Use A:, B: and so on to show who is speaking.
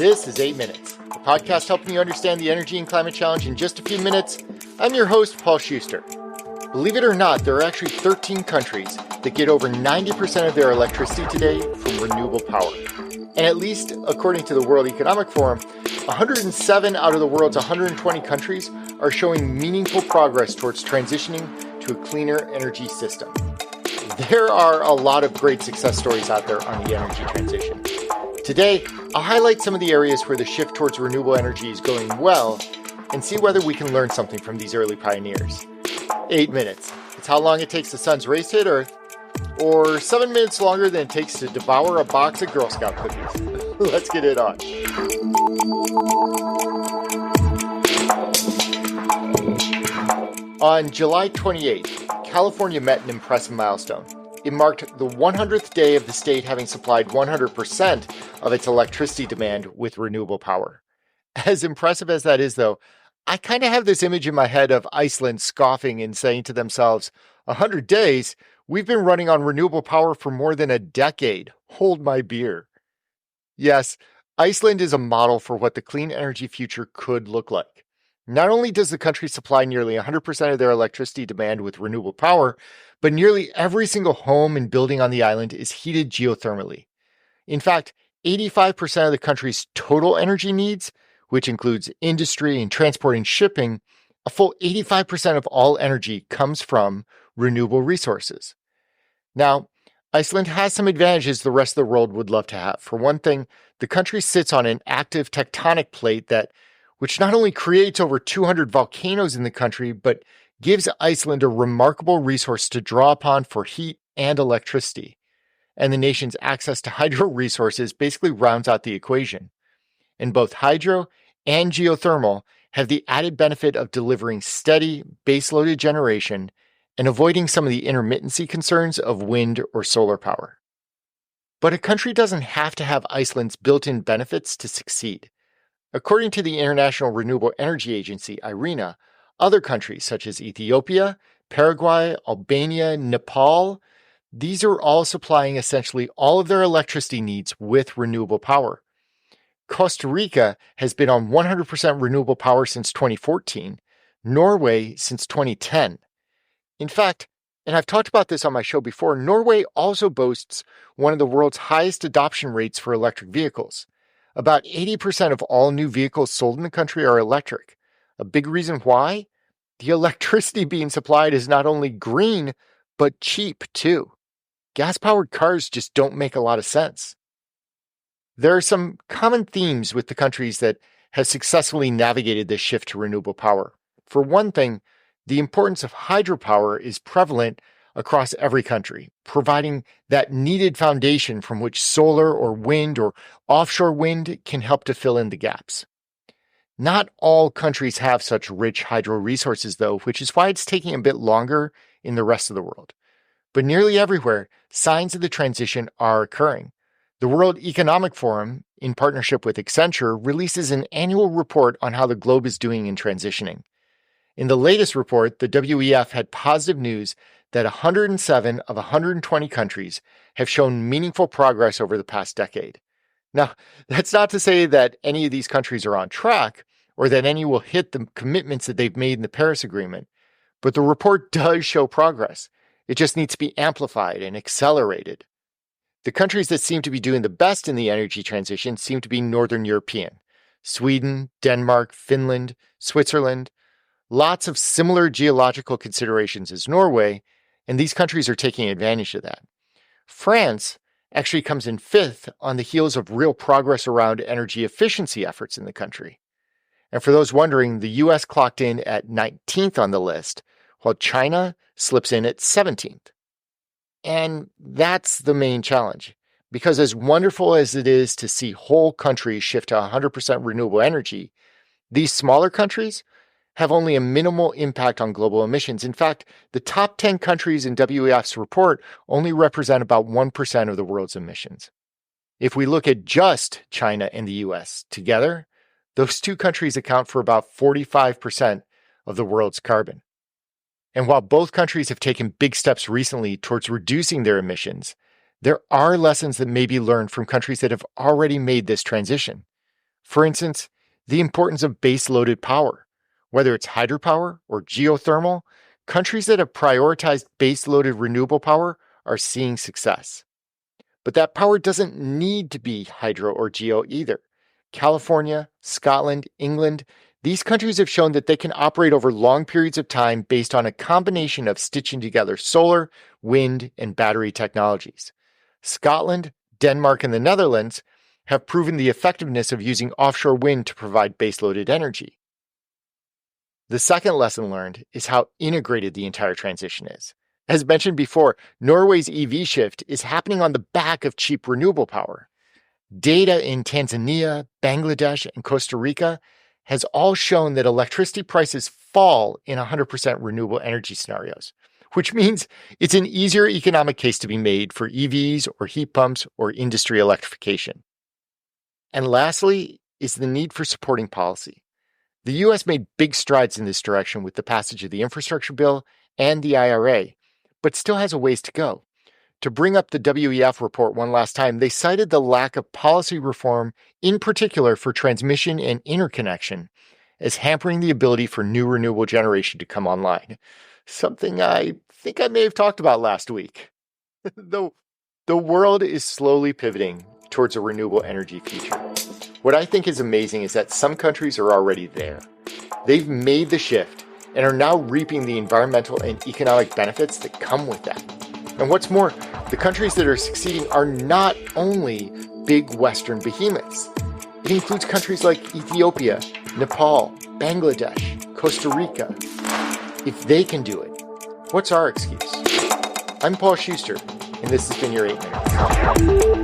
A: This is 8 Minutes, a podcast helping you understand the energy and climate challenge in just a few minutes. I'm your host, Paul Schuster. Believe it or not, there are actually 13 countries that get over 90% of their electricity today from renewable power. And at least, according to the World Economic Forum, 107 out of the world's 120 countries are showing meaningful progress towards transitioning to a cleaner energy system. There are a lot of great success stories out there on the energy transition. Today, I'll highlight some of the areas where the shift towards renewable energy is going well and see whether we can learn something from these early pioneers. 8 minutes. It's how long it takes the sun's race to hit Earth, or 7 minutes longer than it takes to devour a box of Girl Scout cookies. Let's get it on. On July 28th, California met an impressive milestone. It marked the 100th day of the state having supplied 100% of its electricity demand with renewable power. As impressive as that is, though, I kind of have this image in my head of Iceland scoffing and saying to themselves, 100 days? We've been running on renewable power for more than a decade. Hold my beer. Yes, Iceland is a model for what the clean energy future could look like. Not only does the country supply nearly 100% of their electricity demand with renewable power, but nearly every single home and building on the island is heated geothermally. In fact, 85% of the country's total energy needs, which includes industry and transport and shipping, a full 85% of all energy comes from renewable resources. Now, Iceland has some advantages the rest of the world would love to have. For one thing, the country sits on an active tectonic plate which not only creates over 200 volcanoes in the country, but gives Iceland a remarkable resource to draw upon for heat and electricity. And the nation's access to hydro resources basically rounds out the equation. And both hydro and geothermal have the added benefit of delivering steady, base-loaded generation and avoiding some of the intermittency concerns of wind or solar power. But a country doesn't have to have Iceland's built-in benefits to succeed. According to the International Renewable Energy Agency, IRENA, other countries such as Ethiopia, Paraguay, Albania, Nepal, these are all supplying essentially all of their electricity needs with renewable power. Costa Rica has been on 100% renewable power since 2014, Norway since 2010. In fact, and I've talked about this on my show before, Norway also boasts one of the world's highest adoption rates for electric vehicles. About 80% of all new vehicles sold in the country are electric. A big reason why? The electricity being supplied is not only green, but cheap too. Gas-powered cars just don't make a lot of sense. There are some common themes with the countries that have successfully navigated this shift to renewable power. For one thing, the importance of hydropower is prevalent across every country, providing that needed foundation from which solar or wind or offshore wind can help to fill in the gaps. Not all countries have such rich hydro resources, though, which is why it's taking a bit longer in the rest of the world. But nearly everywhere, signs of the transition are occurring. The World Economic Forum, in partnership with Accenture, releases an annual report on how the globe is doing in transitioning. In the latest report, the WEF had positive news that 107 of 120 countries have shown meaningful progress over the past decade. Now, that's not to say that any of these countries are on track or that any will hit the commitments that they've made in the Paris Agreement, but the report does show progress. It just needs to be amplified and accelerated. The countries that seem to be doing the best in the energy transition seem to be Northern European: Sweden, Denmark, Finland, Switzerland. Lots of similar geological considerations as Norway, and these countries are taking advantage of that. France actually comes in fifth on the heels of real progress around energy efficiency efforts in the country. And for those wondering, the US clocked in at 19th on the list, while China slips in at 17th. And that's the main challenge, because as wonderful as it is to see whole countries shift to 100% renewable energy, these smaller countries have only a minimal impact on global emissions. In fact, the top 10 countries in WEF's report only represent about 1% of the world's emissions. If we look at just China and the US together, those two countries account for about 45% of the world's carbon. And while both countries have taken big steps recently towards reducing their emissions, there are lessons that may be learned from countries that have already made this transition. For instance, the importance of base-loaded power. Whether it's hydropower or geothermal, countries that have prioritized base-loaded renewable power are seeing success. But that power doesn't need to be hydro or geo either. California, Scotland, England, these countries have shown that they can operate over long periods of time based on a combination of stitching together solar, wind, and battery technologies. Scotland, Denmark, and the Netherlands have proven the effectiveness of using offshore wind to provide baseloaded energy. The second lesson learned is how integrated the entire transition is. As mentioned before, Norway's EV shift is happening on the back of cheap renewable power. Data in Tanzania, Bangladesh, and Costa Rica has all shown that electricity prices fall in 100% renewable energy scenarios, which means it's an easier economic case to be made for EVs or heat pumps or industry electrification. And lastly is the need for supporting policy. The U.S. made big strides in this direction with the passage of the infrastructure bill and the IRA, but still has a ways to go. To bring up the WEF report one last time, they cited the lack of policy reform, in particular for transmission and interconnection, as hampering the ability for new renewable generation to come online. Something I think I may have talked about last week. The world is slowly pivoting towards a renewable energy future. What I think is amazing is that some countries are already there. They've made the shift and are now reaping the environmental and economic benefits that come with that. And what's more, the countries that are succeeding are not only big Western behemoths. It includes countries like Ethiopia, Nepal, Bangladesh, Costa Rica. If they can do it, what's our excuse? I'm Paul Schuster, and this has been your 8 Minutes.